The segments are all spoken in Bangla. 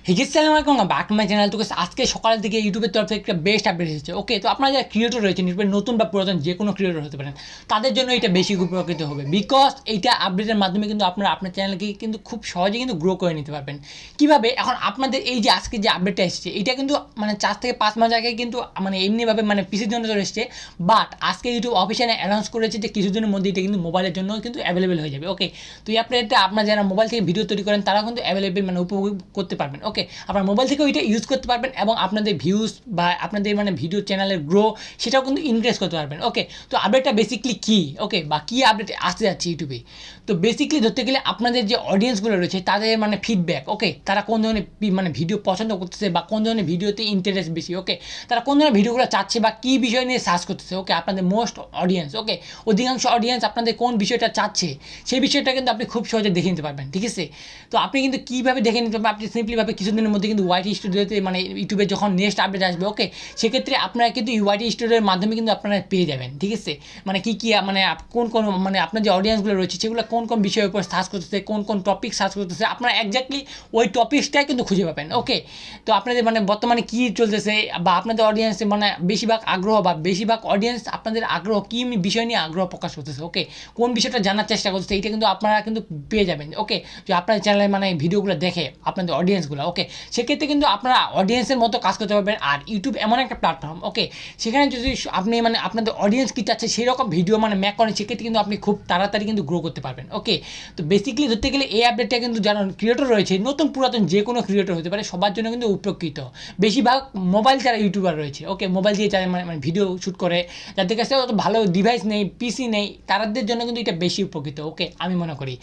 আসসালামু আলাইকুম, ব্যাক টু মাই চ্যানেল। তো আজকে সকালের দিকে ইউটিউবের তরফ থেকে একটা বেস্ট আপডেট এসেছে। ওকে, তো আপনারা যারা ক্রিয়েটর রয়েছেন, ইউটিউবের নতুন বা পুরাতন যে কোনো ক্রিয়েটর হতে পারেন, তাদের জন্য এটা বেশি উপকৃত হবে। বিকজ এইটা আপডেটের মাধ্যমে কিন্তু আপনারা আপনার চ্যানেলকে কিন্তু খুব সহজে কিন্তু গ্রো করে নিতে পারবেন। কীভাবে? এখন আপনাদের এই যে আজকে যে আপডেটটা এসেছে, এটা কিন্তু মানে 4 থেকে 5 মাস আগে কিন্তু মানে এমনিভাবে মানে পিসির জন্য চলে এসেছে। বাট আজকে ইউটিউব অফিসিয়ালি অ্যানাউন্স করেছে যে কিছুদিনের মধ্যে এটা কিন্তু মোবাইলের জন্য কিন্তু অ্যাভেলেবেল হয়ে যাবে। ওকে, তো এই আপডেটটা আপনারা যারা মোবাইল থেকে ভিডিও তৈরি করেন তারা কিন্তু অ্যাভেলেবেল মানে উপভোগ করতে পারবেন। ওকে, আপনার মোবাইল থেকে ওইটা ইউজ করতে পারবেন এবং আপনাদের ভিউজ বা আপনাদের মানে ভিডিও চ্যানেলের গ্রো সেটাও কিন্তু ইনক্রিজ করতে পারবেন। ওকে, তো আপডেটটা বেসিক্যালি কী? ওকে, বা কী আপডেট আসতে যাচ্ছে ইউটিউবে? তো বেসিক্যালি ধরতে গেলে আপনাদের যে অডিয়েন্সগুলো রয়েছে তাদের মানে ফিডব্যাক, ওকে, তারা কোন ধরনের মানে ভিডিও পছন্দ করতেছে বা কোন ধরনের ভিডিওতে ইন্টারেস্ট বেশি, ওকে, তারা কোন ধরনের ভিডিওগুলো চাচ্ছে বা কী বিষয় নিয়ে সার্চ করতেছে। ওকে, আপনাদের মোস্ট অডিয়েন্স, ওকে, অধিকাংশ অডিয়েন্স আপনাদের কোন বিষয়টা চাচ্ছে সেই বিষয়টা কিন্তু আপনি খুব সহজে দেখে নিতে পারবেন। ঠিক আছে, তো আপনি কিন্তু কীভাবে দেখে নিতে পারবেন? আপনি সিম্পলিভাবে কিছুদিনের মধ্যে কিন্তু ওয়াইটি স্টুডিওতে মানে ইউটিউবে যখন নেক্সট আপডেট আসবে, ওকে, সেক্ষেত্রে আপনারা কিন্তু ওয়াইটি স্টুডিওর মাধ্যমে কিন্তু আপনারা পেয়ে যাবেন। ঠিক আছে, মানে কী কী মানে কোন কোন মানে আপনার যে অডিয়েন্সগুলো রয়েছে সেগুলো কোন কোন বিষয়ের উপর সার্চ করতেছে, কোন কোন টপিক সার্চ করতেছে, আপনারা এক্স্যাক্টলি ওই টপিকসটাই কিন্তু খুঁজে পাবেন। ওকে, তো আপনাদের মানে বর্তমানে কী চলতেছে বা আপনাদের অডিয়েন্সে মানে বেশিরভাগ আগ্রহ বা বেশিরভাগ অডিয়েন্স আপনাদের আগ্রহ কী বিষয় নিয়ে আগ্রহ প্রকাশ করতেছে, ওকে, কোন বিষয়টা জানার চেষ্টা করতেছে, এইটা কিন্তু আপনারা কিন্তু পেয়ে যাবেন। ওকে, যে আপনাদের চ্যানেলে মানে ভিডিওগুলো দেখে আপনাদের অডিয়েন্সগুলো, ওকে, সেক্ষেত্রে কিন্তু আপনারা অডিয়েন্সের মতো কাজ করতে পারবেন। আর ইউটিউব এমন একটা প্ল্যাটফর্ম, ওকে, সেখানে যদি আপনি মানে আপনাদের অডিয়েন্স কী চাচ্ছে সেই রকম ভিডিও মানে মেক করেন, সেক্ষেত্রে কিন্তু আপনি খুব তাড়াতাড়ি কিন্তু গ্রো করতে পারবেন। ওকে, তো বেসিক্যালি ধরতে গেলে এই আপডেটটা কিন্তু যারা ক্রিয়েটর রয়েছে, নতুন পুরাতন যে কোনো ক্রিয়েটর হতে পারে, সবার জন্য কিন্তু উপকৃত। বেশিরভাগ মোবাইল যারা ইউটিউবার রয়েছে, ওকে, মোবাইল দিয়ে যারা মানে ভিডিও শ্যুট করে, যাদের কাছে অত ভালো ডিভাইস নেই, পিসি নেই, তাদের জন্য কিন্তু এটা বেশি উপকৃত। ওকে, আমি মনে করি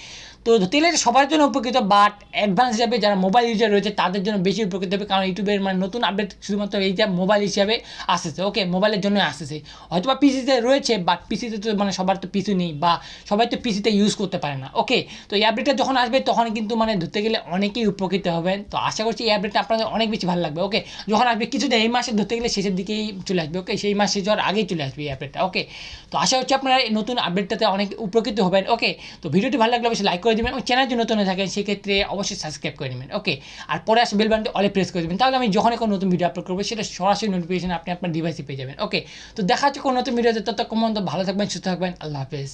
তো ধরতে গেলে সবার জন্য উপকৃত, বাট অ্যাডভান্স হিসাবে যারা মোবাইল ইউজার রয়েছে তাদের জন্য বেশি উপকৃত হবে। কারণ ইউটিউবের মানে নতুন আপডেট শুধুমাত্র এইটা মোবাইল হিসাবে আসতেছে। ওকে, মোবাইলের জন্য আসতেছে, হয়তো বা পিসিতে রয়েছে, বাট পিসিতে তো মানে সবার তো পিসি নেই বা সবাই তো পিসিতে ইউজ করতে পারে না। ওকে, তো এই আপডেটটা যখন আসবে তখন কিন্তু মানে ধরতে গেলে অনেকেই উপকৃত হবেন। তো আশা করছি এই আপডেটটা আপনাদের অনেক বেশি ভালো লাগবে। ওকে, যখন আসবে কিছুদিন, এই মাসে ধরতে গেলে শেষের দিকেই চলে আসবে। ওকে, সেই মাস শেষ হওয়ার আগেই চলে আসবে এই আপডেটটা। ওকে, তো আশা করছি আপনারা এই নতুন আপডেটটাতে অনেক উপকৃত হবেন। ওকে, তো ভিডিওটি ভালো লাগলে অবশ্যই লাইক করে দেবেন, ওই চ্যানেল যদি নতুন হয়ে থাকেন সেক্ষেত্রে অবশ্যই সাবস্ক্রাইব করে নেবেন। ওকে, আর পরে আসে বেল বাটনটি অলে প্রেস করে দেবেন, তাহলে আমি যখন কোনো নতুন ভিডিও আপলোড করবো সেটা সরাসরি নোটিফিকেশন আপনি আপনার ডিভাইসে পেয়ে যাবেন। ওকে, তো দেখা হচ্ছে কোনো নতুন ভিডিওতে, ততক্ষণ ভালো থাকবেন, সুস্থ থাকবেন, আল্লাহ হাফেজ।